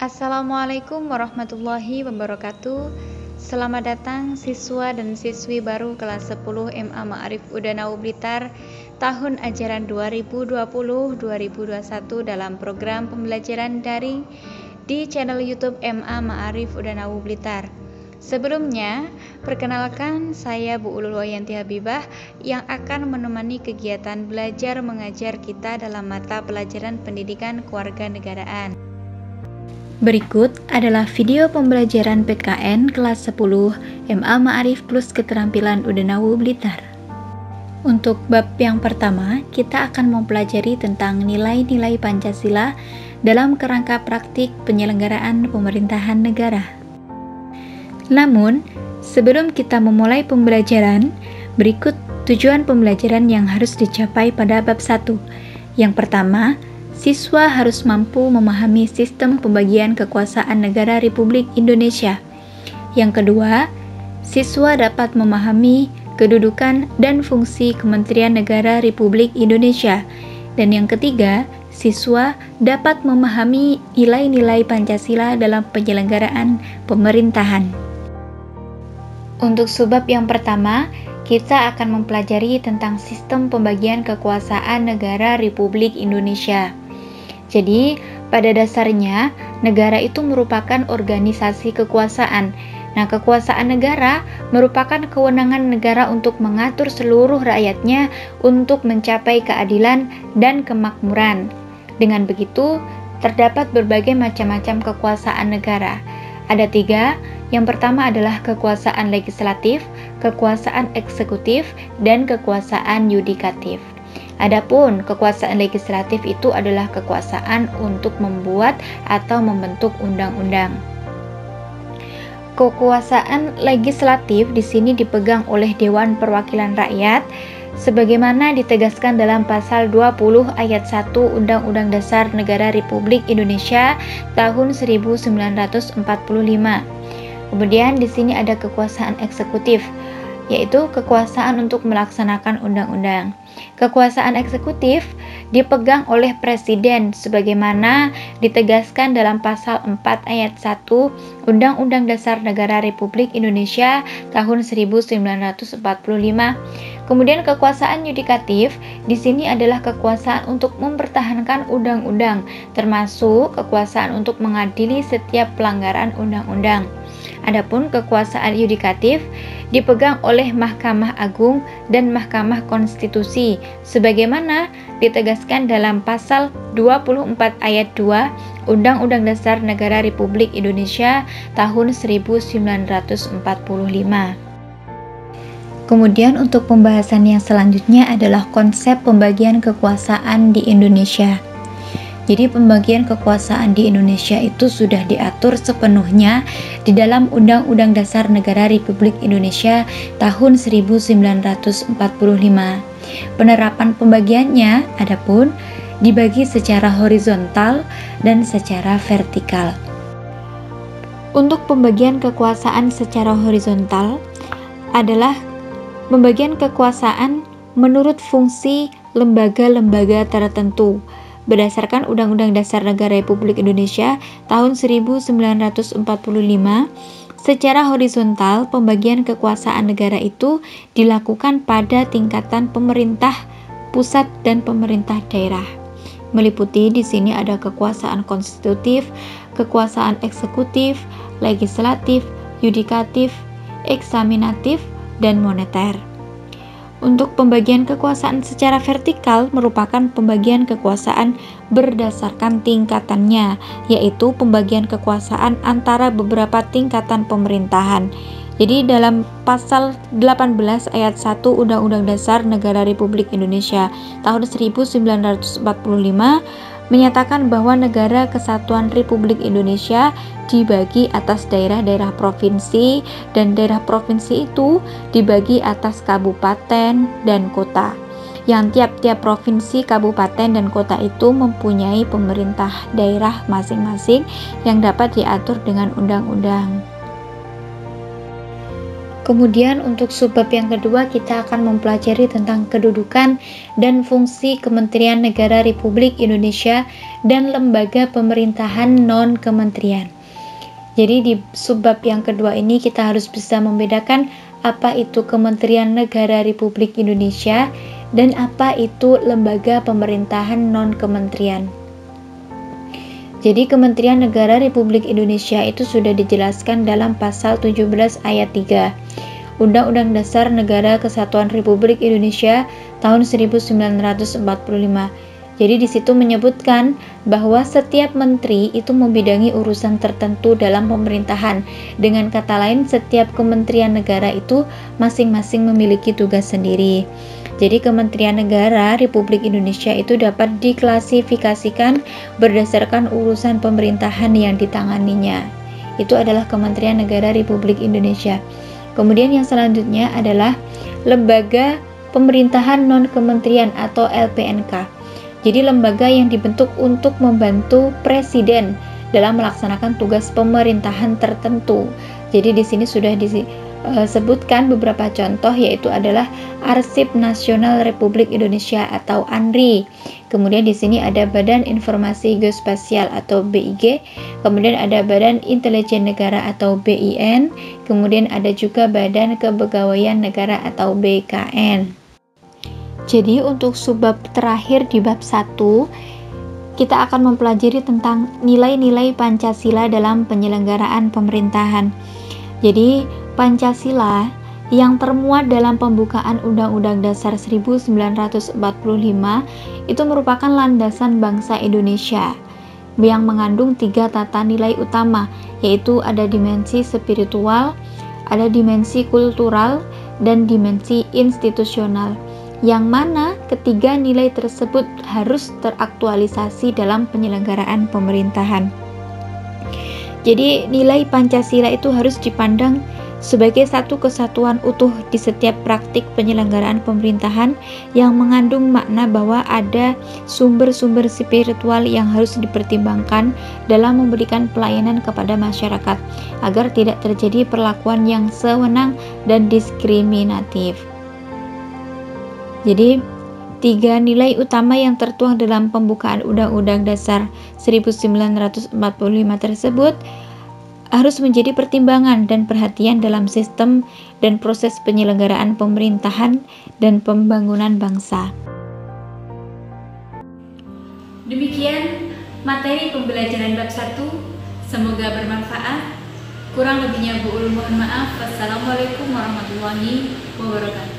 Assalamualaikum warahmatullahi wabarakatuh. Selamat datang siswa dan siswi baru kelas 10 MA Ma'arif Udanau Blitar tahun ajaran 2020-2021 dalam program pembelajaran daring di channel YouTube MA Ma'arif Udanau Blitar. Sebelumnya, perkenalkan saya Bu Ulul Wayanti Habibah yang akan menemani kegiatan belajar mengajar kita dalam mata pelajaran pendidikan kewarganegaraan. Berikut adalah video pembelajaran PKN kelas 10 MA Ma'arif plus keterampilan Udanau Blitar. Untuk bab yang pertama, kita akan mempelajari tentang nilai-nilai Pancasila dalam kerangka praktik penyelenggaraan pemerintahan negara. Namun, sebelum kita memulai pembelajaran, berikut tujuan pembelajaran yang harus dicapai pada bab 1. Yang pertama, siswa harus mampu memahami sistem pembagian kekuasaan negara Republik Indonesia. Yang kedua, siswa dapat memahami kedudukan dan fungsi Kementerian Negara Republik Indonesia. Dan yang ketiga, siswa dapat memahami nilai-nilai Pancasila dalam penyelenggaraan pemerintahan. Untuk subbab yang pertama, kita akan mempelajari tentang sistem pembagian kekuasaan negara Republik Indonesia. Jadi, pada dasarnya, negara itu merupakan organisasi kekuasaan. Nah, kekuasaan negara merupakan kewenangan negara untuk mengatur seluruh rakyatnya untuk mencapai keadilan dan kemakmuran. Dengan begitu, terdapat berbagai macam-macam kekuasaan negara. Ada 3. Yang pertama adalah kekuasaan legislatif, kekuasaan eksekutif, dan kekuasaan yudikatif. Adapun kekuasaan legislatif itu adalah kekuasaan untuk membuat atau membentuk undang-undang. Kekuasaan legislatif di sini dipegang oleh Dewan Perwakilan Rakyat sebagaimana ditegaskan dalam pasal 20 ayat 1 Undang-Undang Dasar Negara Republik Indonesia tahun 1945. Kemudian di sini ada kekuasaan eksekutif, yaitu kekuasaan untuk melaksanakan undang-undang. Kekuasaan eksekutif dipegang oleh Presiden sebagaimana ditegaskan dalam pasal 4 ayat 1 Undang-Undang Dasar Negara Republik Indonesia tahun 1945. Kemudian kekuasaan yudikatif di sini adalah kekuasaan untuk mempertahankan undang-undang, termasuk kekuasaan untuk mengadili setiap pelanggaran undang-undang. Adapun kekuasaan yudikatif dipegang oleh Mahkamah Agung dan Mahkamah Konstitusi sebagaimana ditegaskan dalam pasal 24 ayat 2 Undang-Undang Dasar Negara Republik Indonesia tahun 1945. Kemudian untuk pembahasan yang selanjutnya adalah konsep pembagian kekuasaan di Indonesia. Jadi pembagian kekuasaan di Indonesia itu sudah diatur sepenuhnya di dalam Undang-Undang Dasar Negara Republik Indonesia tahun 1945. Penerapan pembagiannya adapun dibagi secara horizontal dan secara vertikal. Untuk pembagian kekuasaan secara horizontal adalah pembagian kekuasaan menurut fungsi lembaga-lembaga tertentu berdasarkan Undang-Undang Dasar Negara Republik Indonesia tahun 1945. Secara horizontal, pembagian kekuasaan negara itu dilakukan pada tingkatan pemerintah pusat dan pemerintah daerah. Meliputi di sini ada kekuasaan konstitutif, kekuasaan eksekutif, legislatif, yudikatif, eksaminatif, dan moneter. Untuk pembagian kekuasaan secara vertikal merupakan pembagian kekuasaan berdasarkan tingkatannya, yaitu pembagian kekuasaan antara beberapa tingkatan pemerintahan. Jadi dalam pasal 18 ayat 1 Undang-Undang Dasar Negara Republik Indonesia tahun 1945 menyatakan bahwa negara kesatuan Republik Indonesia dibagi atas daerah-daerah provinsi dan daerah provinsi itu dibagi atas kabupaten dan kota. Yang tiap-tiap provinsi, kabupaten, dan kota itu mempunyai pemerintah daerah masing-masing yang dapat diatur dengan undang-undang. Kemudian untuk subbab yang kedua kita akan mempelajari tentang kedudukan dan fungsi Kementerian Negara Republik Indonesia dan lembaga pemerintahan non-kementerian. Jadi di subbab yang kedua ini kita harus bisa membedakan apa itu Kementerian Negara Republik Indonesia dan apa itu lembaga pemerintahan non-kementerian. Jadi Kementerian Negara Republik Indonesia itu sudah dijelaskan dalam pasal 17 ayat 3 Undang-Undang Dasar Negara Kesatuan Republik Indonesia tahun 1945. Jadi di situ menyebutkan bahwa setiap menteri itu membidangi urusan tertentu dalam pemerintahan. Dengan kata lain, setiap kementerian negara itu masing-masing memiliki tugas sendiri. Jadi Kementerian Negara Republik Indonesia itu dapat diklasifikasikan berdasarkan urusan pemerintahan yang ditanganinya. Itu adalah Kementerian Negara Republik Indonesia. Kemudian yang selanjutnya adalah Lembaga Pemerintahan Non-Kementerian atau LPNK. Jadi lembaga yang dibentuk untuk membantu presiden dalam melaksanakan tugas pemerintahan tertentu. Jadi di sini sudah disebutkan beberapa contoh, yaitu adalah Arsip Nasional Republik Indonesia atau ANRI. Kemudian di sini ada Badan Informasi Geospasial atau BIG, kemudian ada Badan Intelijen Negara atau BIN, kemudian ada juga Badan Kepegawaian Negara atau BKN. Jadi untuk subbab terakhir di bab 1, kita akan mempelajari tentang nilai-nilai Pancasila dalam penyelenggaraan pemerintahan. Jadi Pancasila yang termuat dalam pembukaan Undang-Undang Dasar 1945 itu merupakan landasan bangsa Indonesia yang mengandung 3 tata nilai utama, yaitu ada dimensi spiritual, ada dimensi kultural, dan dimensi institusional, yang mana ketiga nilai tersebut harus teraktualisasi dalam penyelenggaraan pemerintahan. Jadi nilai Pancasila itu harus dipandang sebagai satu kesatuan utuh di setiap praktik penyelenggaraan pemerintahan yang mengandung makna bahwa ada sumber-sumber spiritual yang harus dipertimbangkan dalam memberikan pelayanan kepada masyarakat agar tidak terjadi perlakuan yang sewenang dan diskriminatif. Jadi 3 nilai utama yang tertuang dalam pembukaan Undang-Undang Dasar 1945 tersebut harus menjadi pertimbangan dan perhatian dalam sistem dan proses penyelenggaraan pemerintahan dan pembangunan bangsa. Demikian materi pembelajaran bab 1, semoga bermanfaat. Kurang lebihnya Bu Ulul mohon maaf. Wassalamualaikum warahmatullahi wabarakatuh.